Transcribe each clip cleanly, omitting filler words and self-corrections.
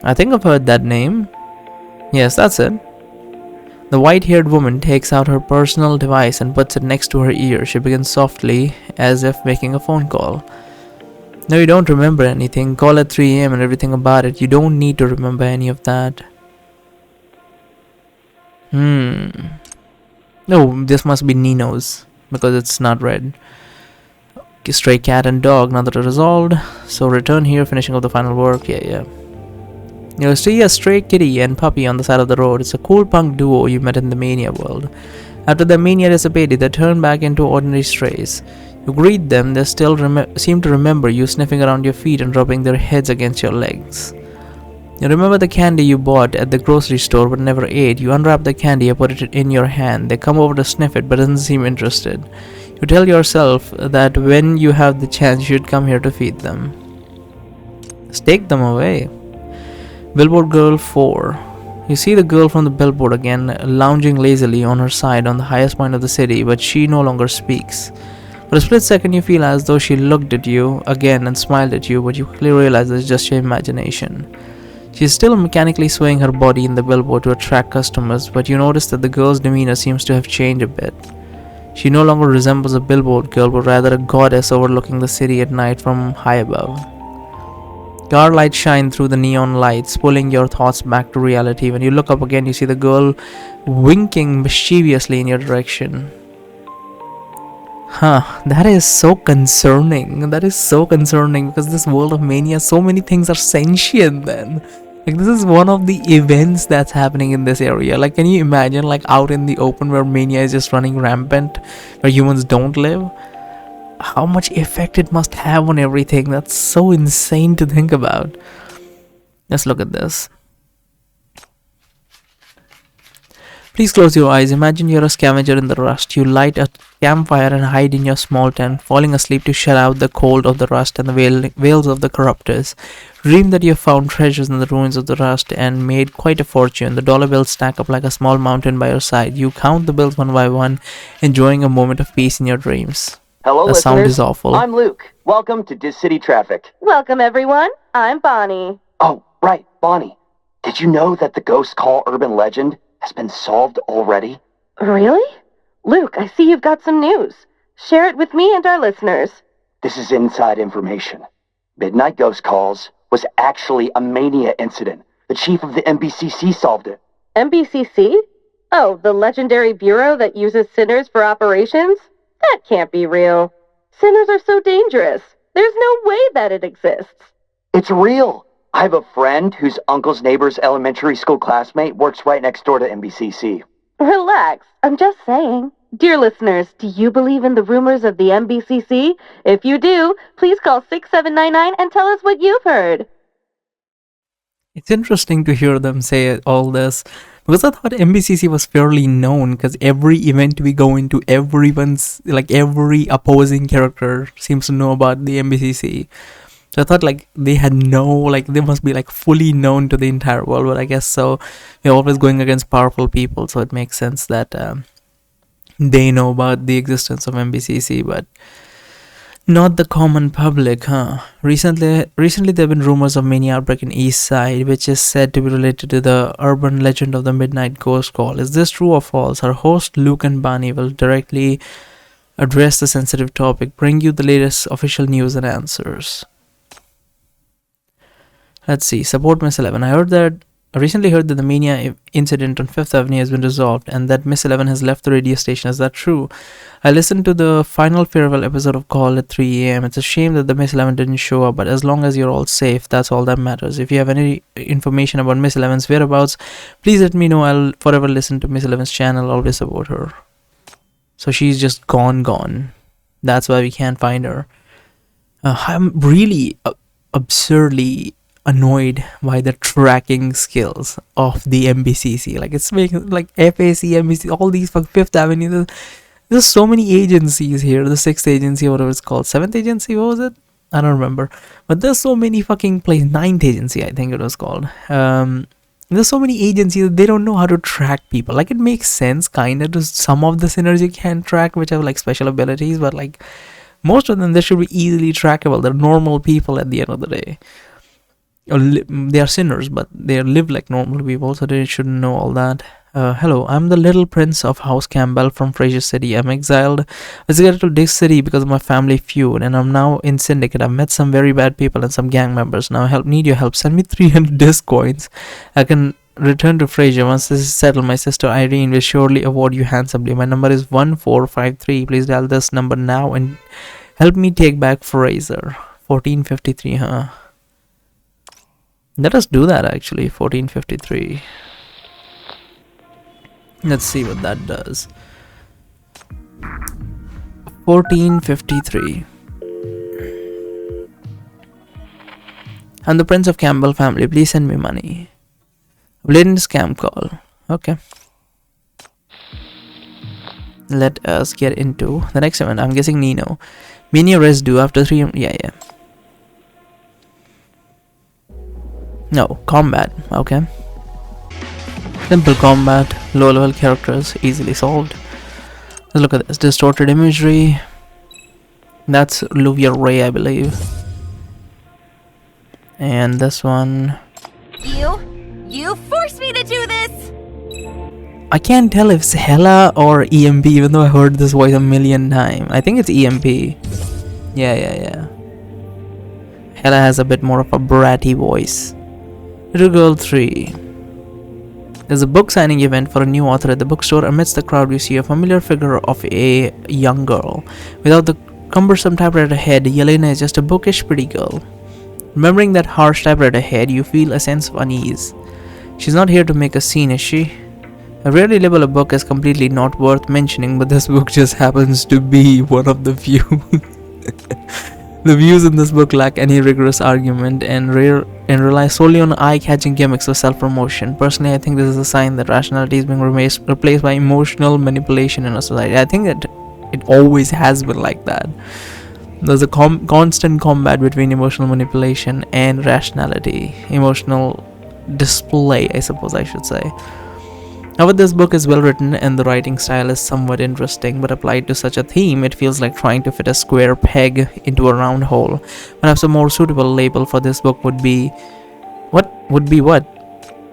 I think I've heard that name. Yes, that's it. The white-haired woman takes out her personal device and puts it next to her ear. She begins softly, as if making a phone call. No, you don't remember anything. Call at 3 a.m. and everything about it. You don't need to remember any of that. No, this must be Nino's, because it's not red. Stray cat and dog, now that are resolved. So return here, finishing up the final work. Yeah. You see a stray kitty and puppy on the side of the road. It's a cool punk duo you met in the Mania world. After the Mania dissipated, they turned back into ordinary strays. You greet them, they still seem to remember you, sniffing around your feet and rubbing their heads against your legs. You remember the candy you bought at the grocery store but never ate. You unwrap the candy and put it in your hand. They come over to sniff it but doesn't seem interested. You tell yourself that when you have the chance you should come here to feed them. Just take them away. Billboard Girl 4. You see the girl from the billboard again, lounging lazily on her side on the highest point of the city, but she no longer speaks. For a split second you feel as though she looked at you again and smiled at you, but you quickly realize it's just your imagination. She is still mechanically swaying her body in the billboard to attract customers, but you notice that the girl's demeanor seems to have changed a bit. She no longer resembles a billboard girl, but rather a goddess overlooking the city at night from high above. Car lights shine through the neon lights, pulling your thoughts back to reality. When you look up again, you see the girl winking mischievously in your direction. That is so concerning. That is so concerning, because this world of Mania, so many things are sentient then. Like, this is one of the events that's happening in this area. Like, can you imagine, like, out in the open where Mania is just running rampant, where humans don't live? How much effect it must have on everything. That's so insane to think about. Let's look at this. Please close your eyes. Imagine you're a scavenger in the rust. You light a campfire and hide in your small tent, falling asleep to shut out the cold of the rust and the wails of the corruptors. Dream that you have found treasures in the ruins of the rust and made quite a fortune. The dollar bills stack up like a small mountain by your side. You count the bills one by one, enjoying a moment of peace in your dreams. Hello, the listeners. Sound is awful. I'm Luke. Welcome to Dis City Traffic. Welcome, everyone. I'm Bonnie. Oh, right, Bonnie. Did you know that the ghost call urban legend has been solved already? Really? Luke, I see you've got some news. Share it with me and our listeners. This is inside information. Midnight Ghost Calls was actually a mania incident. The chief of the MBCC solved it. MBCC? Oh, the legendary bureau that uses sinners for operations? That can't be real. Sinners are so dangerous. There's no way that it exists. It's real. I have a friend whose uncle's neighbor's elementary school classmate works right next door to MBCC. Relax. I'm just saying. Dear listeners, do you believe in the rumors of the MBCC? If you do, please call 6799 and tell us what you've heard. It's interesting to hear them say all this, because I thought MBCC was fairly known, because every event we go into, everyone's, like, every opposing character seems to know about the MBCC. So I thought, like, they had they must be, like, fully known to the entire world, but I guess so. They're always going against powerful people, so it makes sense that they know about the existence of MBCC, but not the common public, huh? Recently there have been rumors of many outbreak in East Side, which is said to be related to the urban legend of the Midnight Ghost Call. Is this true or false? Our host Luke and Bonnie will directly address the sensitive topic, bring you the latest official news and answers. Let's see. Support Miss 11. I recently heard that the Mania incident on 5th Avenue has been resolved and that Miss 11 has left the radio station. Is that true? I listened to the final farewell episode of Call at 3 a.m. It's a shame that the Miss 11 didn't show up, but as long as you're all safe, that's all that matters. If you have any information about Miss 11's whereabouts, please let me know. I'll forever listen to Miss 11's channel, always support her. So she's just gone. That's why we can't find her. I'm really absurdly annoyed by the tracking skills of the MBCC. Like, it's making, like, FAC, MBC, all these, Fifth Avenue. There's so many agencies here. The 6th agency, whatever it's called. 7th agency, what was it? I don't remember. But there's so many fucking places. 9th agency, I think it was called. There's so many agencies, they don't know how to track people. Like, it makes sense, kind of, to some of the sinners you can track, which have, like, special abilities. But, like, most of them, they should be easily trackable. They're normal people at the end of the day. They are sinners, but they live like normal people, so they shouldn't know all that. Hello, I'm the little prince of House Campbell from Fraser City. I'm exiled. I got to this city because of my family feud, and I'm now in Syndicate. I've met some very bad people and some gang members. Now need your help. Send me 300 disc coins. I can return to Fraser. Once this is settled, my sister Irene will surely award you handsomely. My number is 1453. Please dial this number now and help me take back Fraser. 1453, huh? Let us do that actually. 1453. Let's see what that does. 1453. I'm the Prince of Campbell family. Please send me money. Blatant scam call. Okay. Let us get into the next event. I'm guessing Nino. Mania residue after 3. Yeah. No, combat. Okay. Simple combat, low level characters, easily solved. Let's look at this. Distorted imagery. That's Luvia Ray, I believe. And this one. You forced me to do this! I can't tell if it's Hella or EMP, even though I heard this voice a million times. I think it's EMP. Yeah. Hella has a bit more of a bratty voice. Little Girl 3. There's a book signing event for a new author at the bookstore. Amidst the crowd, you see a familiar figure of a young girl. Without the cumbersome typewriter head, Yelena is just a bookish, pretty girl. Remembering that harsh typewriter head, you feel a sense of unease. She's not here to make a scene, is she? I rarely label a book as completely not worth mentioning, but this book just happens to be one of the few. The views in this book lack any rigorous argument and rely solely on eye-catching gimmicks of self-promotion. Personally, I think this is a sign that rationality is being replaced by emotional manipulation in a society. I think that it always has been like that. There's a constant combat between emotional manipulation and rationality. Emotional display, I suppose I should say. However, this book is well written and the writing style is somewhat interesting, but applied to such a theme, it feels like trying to fit a square peg into a round hole. Perhaps a more suitable label for this book would be... What?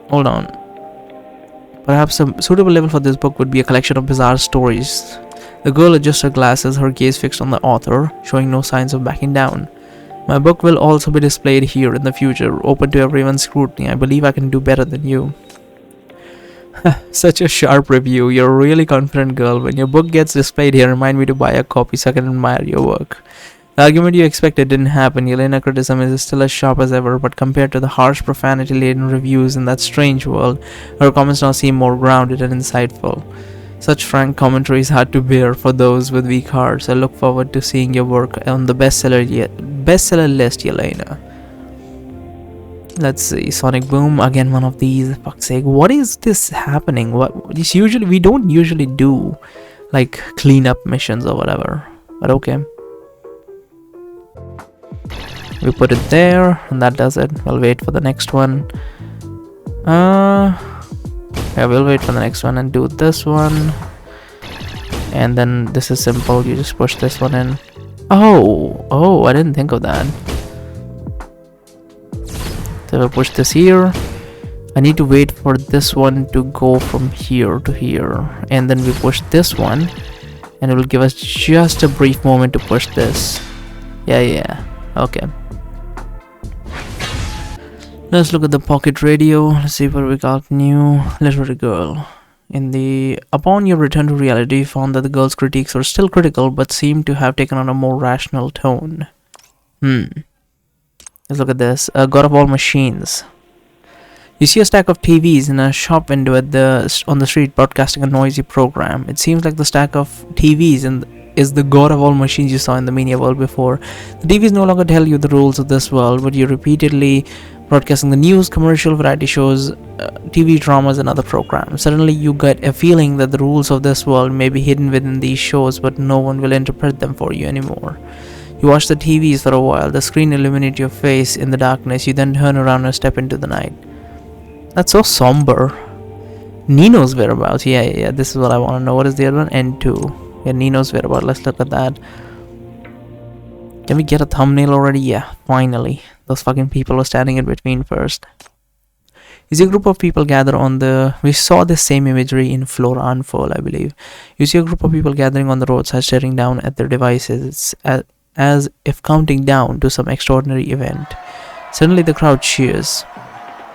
Hold on. Perhaps a suitable label for this book would be a collection of bizarre stories. The girl adjusts her glasses, her gaze fixed on the author, showing no signs of backing down. My book will also be displayed here in the future, open to everyone's scrutiny. I believe I can do better than you. Such a sharp review. You're a really confident girl. When your book gets displayed here, remind me to buy a copy so I can admire your work. The argument you expected didn't happen. Yelena criticism is still as sharp as ever, but compared to the harsh, profanity-laden reviews in that strange world, her comments now seem more grounded and insightful. Such frank commentary is hard to bear for those with weak hearts. I look forward to seeing your work on the bestseller list, Yelena. Let's see, Sonic Boom, again one of these. Fuck's sake, what is this happening? We don't usually do like cleanup missions or whatever, but okay. We put it there and that does it. We'll wait for the next one. Yeah, we'll wait for the next one and do this one. And then this is simple, you just push this one in. Oh, I didn't think of that. So we'll push this here. I need to wait for this one to go from here to here. And then we push this one. And it will give us just a brief moment to push this. Yeah. Okay. Let's look at the pocket radio. Let's see what we got new. Literary girl. Upon your return to reality, you found that the girl's critiques were still critical, but seemed to have taken on a more rational tone. Let's look at this. God of all machines. You see a stack of TVs in a shop window on the street broadcasting a noisy program. It seems like the stack of TVs is the God of all machines you saw in the Mania world before. The TVs no longer tell you the rules of this world, but you're repeatedly broadcasting the news, commercial, variety shows, TV dramas and other programs. Suddenly you get a feeling that the rules of this world may be hidden within these shows, but no one will interpret them for you anymore. You watch the TVs for a while, the screen illuminates your face in the darkness, you then turn around and step into the night. That's so somber. Nino's whereabouts, yeah, this is what I want to know. What is the other one? N2. Yeah, Nino's whereabouts, let's look at that. Can we get a thumbnail already? Yeah, finally. Those fucking people were standing in between first. You see a group of people gather on the... We saw the same imagery in Flora Unfold, I believe. You see a group of people gathering on the roadside, staring down at their devices as if counting down to some extraordinary event. Suddenly the crowd cheers.